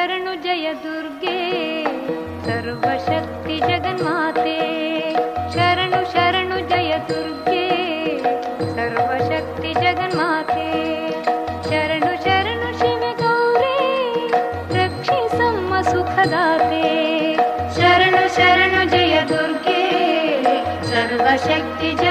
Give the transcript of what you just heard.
ಶರಣು ಜಯ ದುರ್ಗೆ ಸರ್ವಶಕ್ತಿ ಜಗನ್ಮಾತೆ. ಶರಣು ಶರಣು ಜಯ ದುರ್ಗೆ ಸರ್ವಶಕ್ತಿ ಜಗನ್ಮಾತೆ. ಶರಣು ಶರಣು ಶಿವೆ ಗೌರಿ ರಕ್ಷಿಸಮ್ಮ ಸುಖದಾತೆ. ಶರಣು ಶರಣು ಜಯ ದುರ್ಗೆ ಸರ್ವಶಕ್ತಿ